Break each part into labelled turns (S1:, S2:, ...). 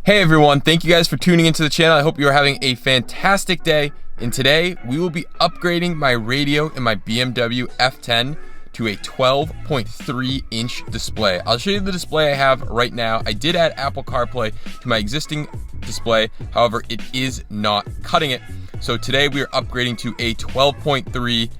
S1: Hey everyone, thank you guys for tuning into the channel. I hope you are having a fantastic day. And today we will be upgrading my radio in my BMW F10 to a 12.3 inch display. I'll show you the display I have right now. I did add Apple CarPlay to my existing display. However, it is not cutting it. So today we are upgrading to a 12.3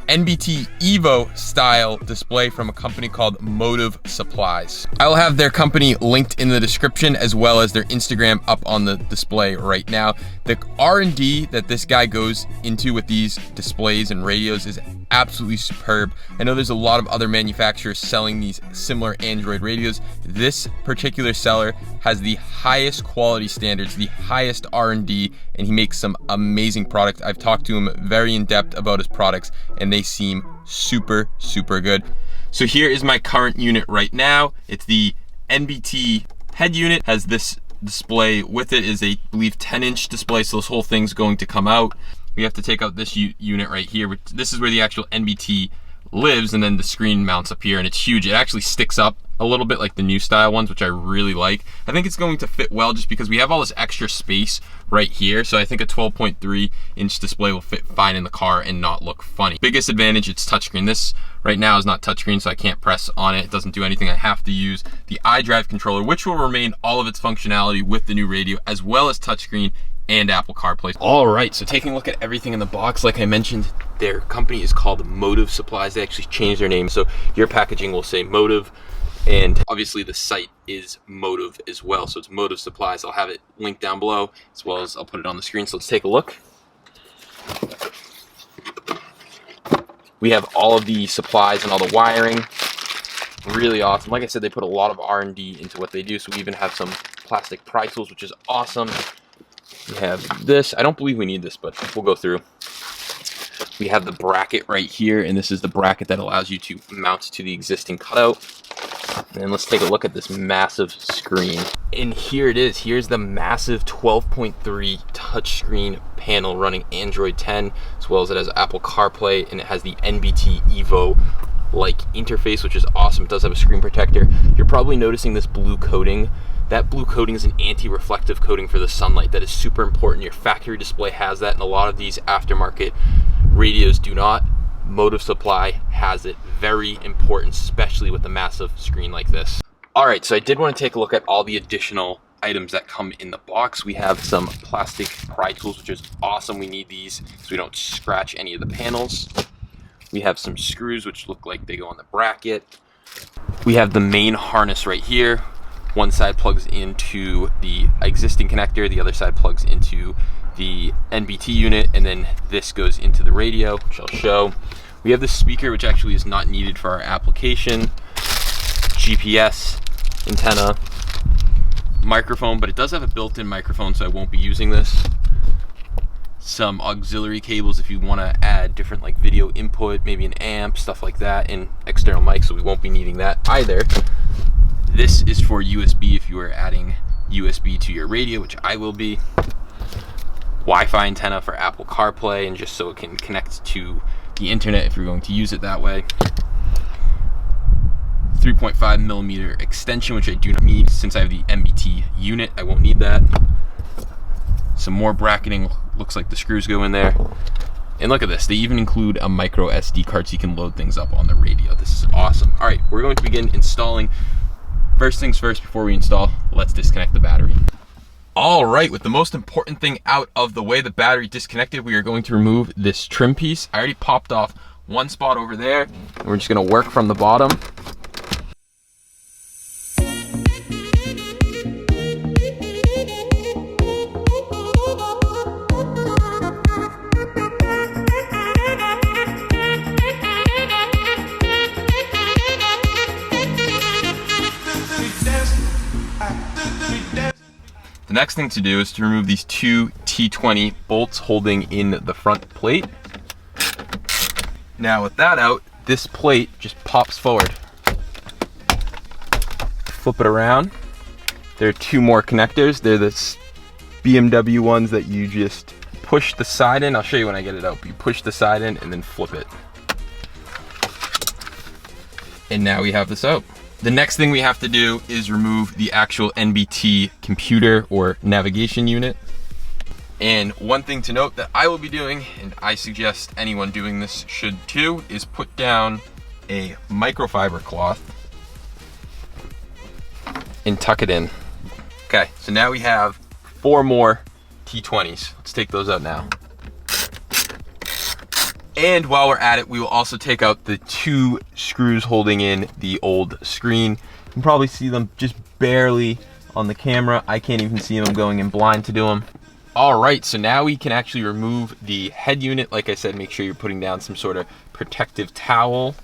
S1: NBT EVO style display from a company called Motive Supplies. I will have their company linked in the description as well as their Instagram up on the display right now. The R&D that this guy goes into with these displays and radios is absolutely superb. I know there's a lot of other manufacturers selling these similar Android radios. This particular seller has the highest quality standards, the highest R&D, and he makes some amazing product. I've talked to him very in depth about his products and they seem super, super good. So here is my current unit right now. It's the NBT head unit, has this display with it, is a, I believe, 10-inch display, so this whole thing's going to come out. We have to take out this unit right here. This is where the actual NBT lives, and then the screen mounts up here, and it's huge. It actually sticks up a little bit like the new style ones, which I really like. I think it's going to fit well just because we have all this extra space right here. So I think a 12.3 inch display will fit fine in the car and not look funny. Biggest advantage, it's touchscreen. This right now is not touchscreen, so I can't press on it. It doesn't do anything. I have to use the iDrive controller, which will remain all of its functionality with the new radio, as well as touchscreen and Apple CarPlay. All right, so taking a look at everything in the box, like I mentioned, their company is called Motive Supplies. They actually changed their name, so your packaging will say Motive, and obviously the site is Motive as well, so it's Motive Supplies. I'll have it linked down below, as well as I'll put it on the screen, so let's take a look. We have all of the supplies and all the wiring. Really awesome. Like I said, they put a lot of R&D into what they do, so we even have some plastic pry tools, which is awesome. We have this. I don't believe we need this, but we'll go through. We have the bracket right here, and this is the bracket that allows you to mount to the existing cutout. And let's take a look at this massive screen. And here it is. Here's the massive 12.3 touchscreen panel running Android 10, as well as it has Apple CarPlay, and it has the NBT EVO like interface, which is awesome. It does have a screen protector. You're probably noticing this blue coating. That blue coating is an anti-reflective coating for the sunlight. That is super important. Your factory display has that, and a lot of these aftermarket radios do not. Motive Supply has it. Very important, especially with a massive screen like this. All right, so I did want to take a look at all the additional items that come in the box. We have some plastic pry tools, which is awesome. We need these so we don't scratch any of the panels. We have some screws, which look like they go on the bracket. We have the main harness right here. One side plugs into the existing connector, the other side plugs into the NBT unit, and then this goes into the radio, which I'll show. We have the speaker, which actually is not needed for our application. GPS, antenna, microphone, but it does have a built-in microphone, so I won't be using this. Some auxiliary cables if you want to add different like video input, maybe an amp, stuff like that, and external mic, so we won't be needing that either. This is for USB if you are adding USB to your radio, which I will be. Wi-Fi antenna for Apple CarPlay, and just so it can connect to the internet if you're going to use it that way. 3.5mm extension, which I do not need since I have the NBT unit. I won't need that. Some more bracketing. Looks like the screws go in there. And look at this, they even include a micro SD card so you can load things up on the radio. This is awesome. All right, we're going to begin installing. First things first, before we install, let's disconnect the battery. All right, with the most important thing out of the way, the battery disconnected, we are going to remove this trim piece. I already popped off one spot over there, and we're just gonna work from the bottom. The next thing to do is to remove these two T20 bolts holding in the front plate. Now with that out, this plate just pops forward. Flip it around. There are two more connectors. They're the BMW ones that you just push the side in. I'll show you when I get it out. You push the side in and then flip it. And now we have this out. The next thing we have to do is remove the actual NBT computer or navigation unit. And one thing to note that I will be doing, and I suggest anyone doing this should too, is put down a microfiber cloth and tuck it in. Okay, so now we have 4 more T20s. Let's take those out now. And while we're at it, we will also take out the 2 screws holding in the old screen. You can probably see them just barely on the camera. I can't even see them going in blind to do them. All right, so now we can actually remove the head unit. Like I said, make sure you're putting down some sort of protective towel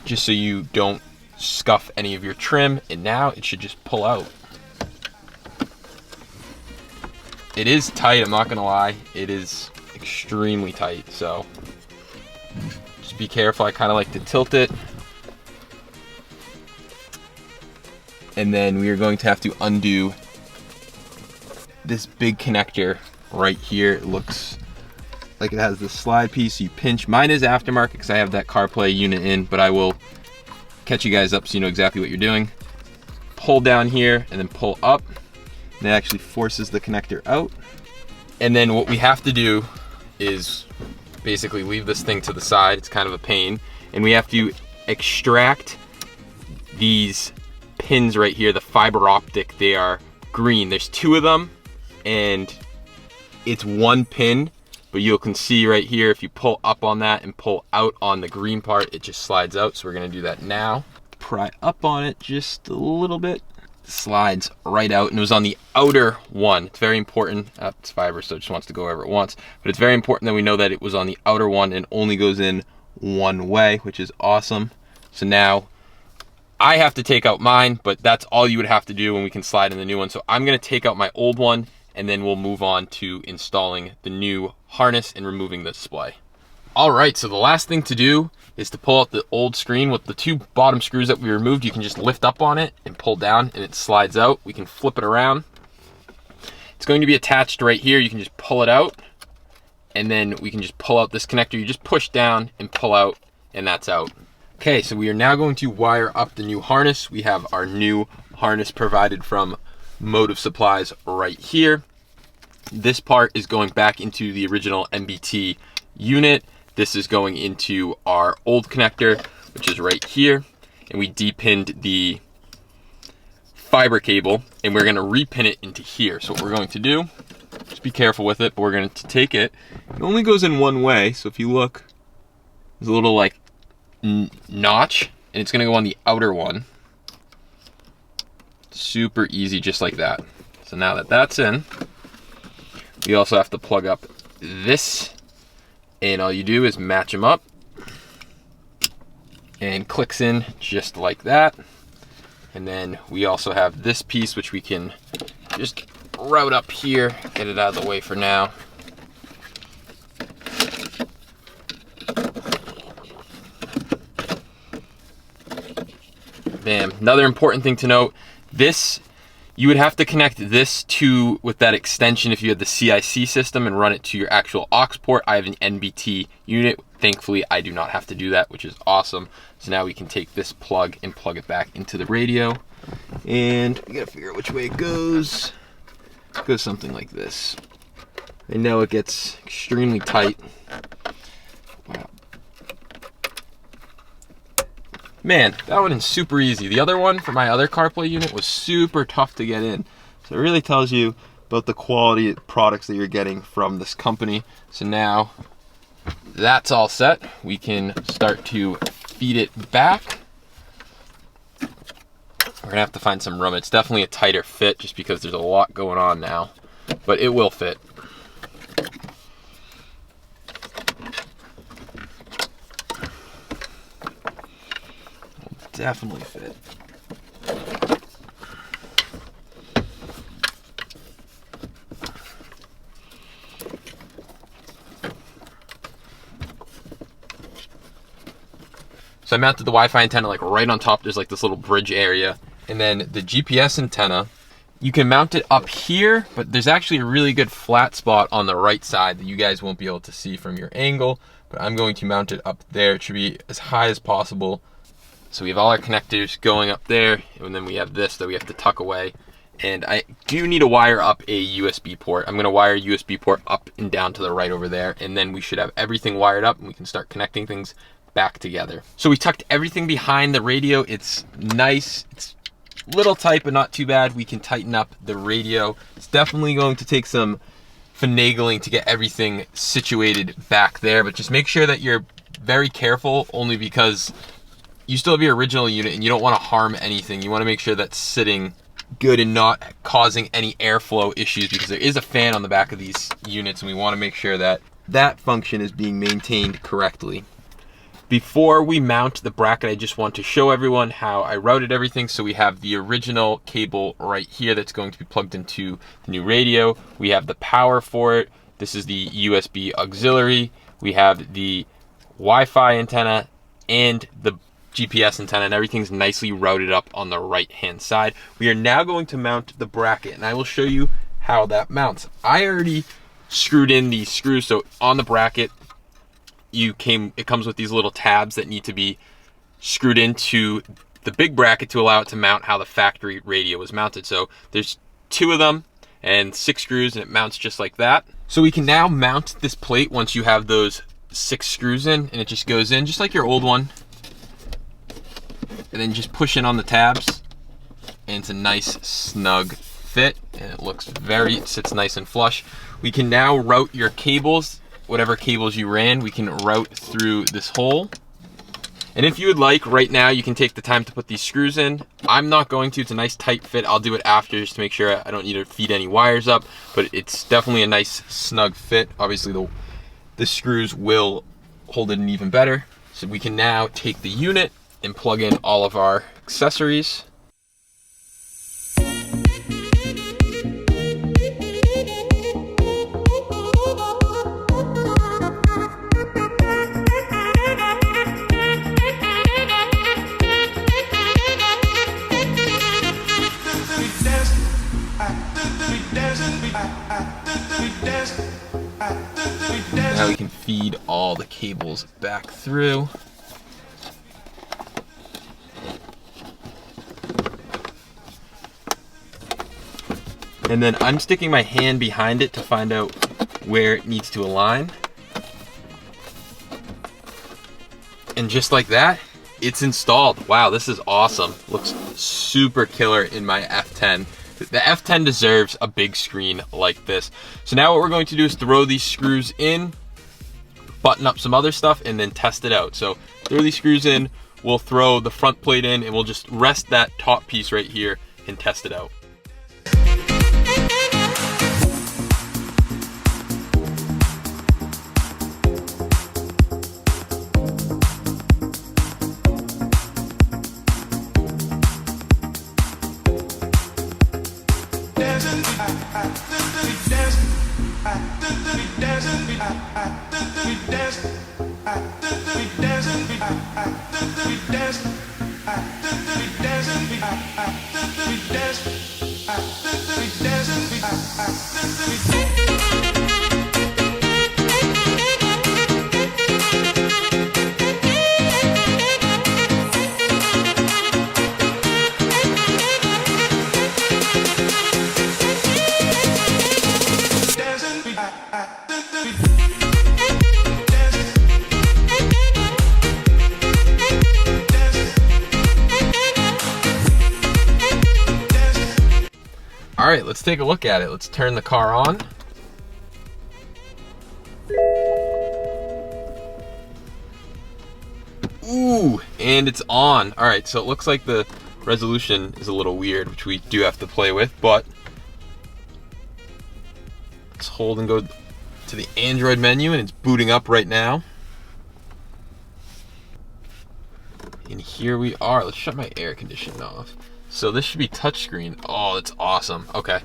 S1: just so you don't scuff any of your trim. And now it should just pull out. It is tight, I'm not gonna lie. It is extremely tight, so just be careful. I kind of like to tilt it. And then we are going to have to undo this big connector right here. It looks like it has this slide piece you pinch. Mine is aftermarket because I have that CarPlay unit in, but I will catch you guys up so you know exactly what you're doing. Pull down here and then pull up. And it actually forces the connector out. And then what we have to do is basically leave this thing to the side. It's kind of a pain. And we have to extract these pins right here, the fiber optic. They are green. There's 2 of them and it's 1 pin, but you can see right here, if you pull up on that and pull out on the green part, it just slides out. So we're gonna do that now. Pry up on it just a little bit. Slides right out, and it was on the outer one. It's very important. It's fiber, so it just wants to go wherever it wants. But it's very important that we know that it was on the outer one and only goes in one way, which is awesome. So now I have to take out mine, but that's all you would have to do, and we can slide in the new one. So I'm gonna take out my old one, and then we'll move on to installing the new harness and removing the display. All right, so the last thing to do is to pull out the old screen. With the 2 bottom screws that we removed, you can just lift up on it and pull down and it slides out. We can flip it around. It's going to be attached right here. You can just pull it out and then we can just pull out this connector. You just push down and pull out and that's out. Okay, so we are now going to wire up the new harness. We have our new harness provided from Motive Supplies right here. This part is going back into the original NBT unit. This is going into our old connector, which is right here. And we depinned the fiber cable and we're gonna repin it into here. So what we're going to do, just be careful with it, but we're going to take it. It only goes in one way. So if you look, there's a little like notch and it's gonna go on the outer one. Super easy, just like that. So now that that's in, we also have to plug up this. And all you do is match them up and clicks in just like that. And then we also have this piece, which we can just route up here, get it out of the way for now. Bam. Another important thing to note, this, you would have to connect this to, with that extension if you had the CIC system and run it to your actual aux port. I have an NBT unit. Thankfully, I do not have to do that, which is awesome. So now we can take this plug and plug it back into the radio. And we gotta figure out which way it goes. It goes something like this. I know it gets extremely tight. Wow. Man, that one is super easy. The other one for my other CarPlay unit was super tough to get in. So it really tells you about the quality of products that you're getting from this company. So now that's all set. We can start to feed it back. We're gonna have to find some room. It's definitely a tighter fit just because there's a lot going on now, but it will fit. Definitely fit. So I mounted the Wi-Fi antenna like right on top. There's like this little bridge area. And then the GPS antenna, you can mount it up here, but there's actually a really good flat spot on the right side that you guys won't be able to see from your angle, but I'm going to mount it up there. It should be as high as possible. So we have all our connectors going up there, and then we have this that we have to tuck away. And I do need to wire up a USB port. I'm gonna wire a USB port up and down to the right over there, and then we should have everything wired up and we can start connecting things back together. So we tucked everything behind the radio. It's nice, it's a little tight, but not too bad. We can tighten up the radio. It's definitely going to take some finagling to get everything situated back there, but just make sure that you're very careful, only because you still have your original unit and you don't want to harm anything. You want to make sure that's sitting good and not causing any airflow issues, because there is a fan on the back of these units and we want to make sure that that function is being maintained correctly. Before we mount the bracket, I just want to show everyone how I routed everything. So we have the original cable right here that's going to be plugged into the new radio. We have the power for it. This is the USB auxiliary. We have the Wi-Fi antenna and the GPS antenna, and everything's nicely routed up on the right hand side. We are now going to mount the bracket, and I will show you how that mounts. I already screwed in these screws, so on the bracket it comes with these little tabs that need to be screwed into the big bracket to allow it to mount how the factory radio was mounted. So there's 2 of them and 6 screws, and it mounts just like that. So we can now mount this plate once you have those 6 screws in, and it just goes in just like your old one, and then just push in on the tabs, and it's a nice snug fit, and it sits nice and flush. We can now route your cables. Whatever cables you ran, we can route through this hole. And if you would like, right now, you can take the time to put these screws in. I'm not going to. It's a nice tight fit. I'll do it after just to make sure I don't need to feed any wires up, but it's definitely a nice snug fit. Obviously the screws will hold it in even better. So we can now take the unit and plug in all of our accessories. Now we can feed all the cables back through. And then I'm sticking my hand behind it to find out where it needs to align. And just like that, it's installed. Wow, this is awesome. Looks super killer in my F10. The F10 deserves a big screen like this. So now what we're going to do is throw these screws in, button up some other stuff, and then test it out. So throw these screws in, we'll throw the front plate in, and we'll just rest that top piece right here and test it out. All right, let's take a look at it. Let's turn the car on. Ooh, and it's on. All right, so it looks like the resolution is a little weird, which we do have to play with, but let's hold and go to the Android menu, and it's booting up right now. And here we are. Let's shut my air conditioning off. So this should be touchscreen. Oh, that's awesome. Okay.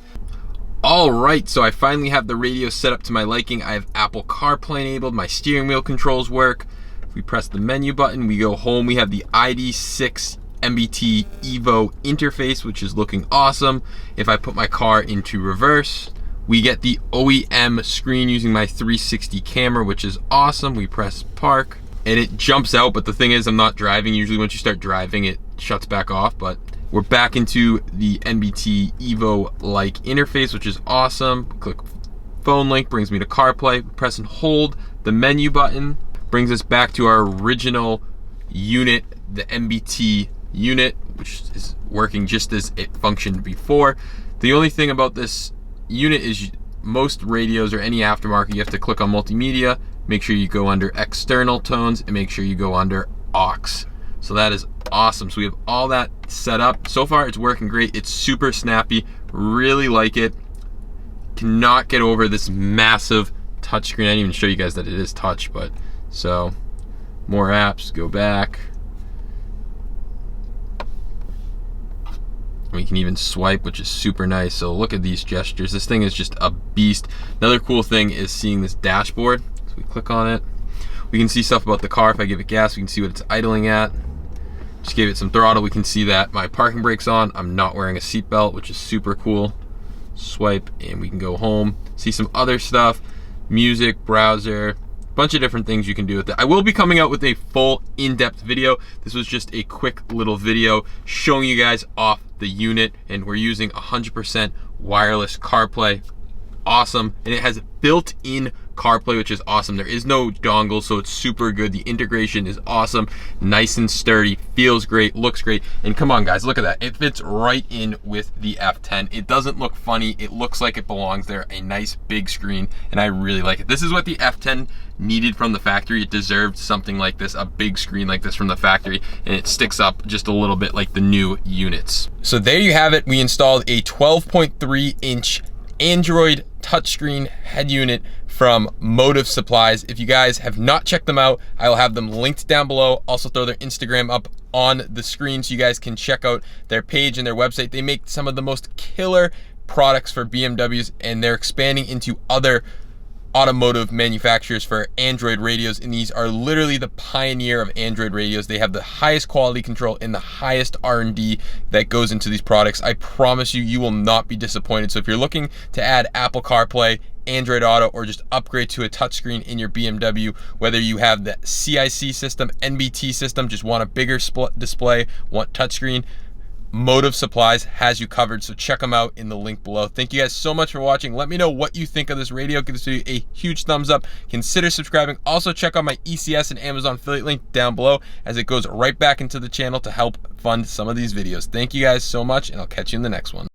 S1: All right, so I finally have the radio set up to my liking. I have Apple CarPlay enabled. My steering wheel controls work. If we press the menu button, we go home. We have the ID6 NBT EVO interface, which is looking awesome. If I put my car into reverse, we get the OEM screen using my 360 camera, which is awesome. We press park. and it jumps out, but the thing is I'm not driving. Usually once you start driving it shuts back off, but we're back into the NBT EVO like interface, which is awesome. Click phone link, brings me to CarPlay. Press and hold the menu button, brings us back to our original unit, the NBT unit, which is working just as it functioned before. The only thing about this unit is most radios or any aftermarket, you have to click on multimedia, make sure you go under external tones, and make sure you go under aux. So that is awesome. So we have all that set up. So far it's working great. It's super snappy, really like it. Cannot get over this massive touchscreen. I didn't even show you guys that it is touch, but so more apps, go back. We can even swipe, which is super nice. So look at these gestures. This thing is just a beast. Another cool thing is seeing this dashboard. So we click on it. We can see stuff about the car. If I give it gas, we can see what it's idling at. Just gave it some throttle. We can see that my parking brake's on. I'm not wearing a seatbelt, which is super cool. Swipe and we can go home. See some other stuff, music, browser, bunch of different things you can do with it. I will be coming out with a full in-depth video. This was just a quick little video showing you guys off the unit, and we're using 100% wireless CarPlay. Awesome. And it has built-in CarPlay, which is awesome. There is no dongle, so it's super good. The integration is awesome, nice and sturdy, feels great, looks great. And come on guys, look at that. It fits right in with the F10. It doesn't look funny. It looks like it belongs there. A nice big screen, and I really like it. This is what the F10 needed from the factory. It deserved something like this, a big screen like this from the factory, and it sticks up just a little bit like the new units. So there you have it. We installed a 12.3 inch Android touchscreen head unit from Motive Supplies. If you guys have not checked them out, I will have them linked down below. Also throw their Instagram up on the screen so you guys can check out their page and their website. They make some of the most killer products for BMWs, and they're expanding into other automotive manufacturers for Android radios, and these are literally the pioneer of Android radios. They have the highest quality control and the highest R&D that goes into these products. I promise you, you will not be disappointed. So if you're looking to add Apple CarPlay, Android Auto, or just upgrade to a touchscreen in your BMW, whether you have the CIC system, NBT system, just want a bigger display, want touchscreen, Motive Supplies has you covered, so check them out in the link below. Thank you guys so much for watching. Let me know what you think of this radio. Give this video a huge thumbs up. Consider subscribing. Also check out my ECS and Amazon affiliate link down below, as it goes right back into the channel to help fund some of these videos. Thank you guys so much, and I'll catch you in the next one.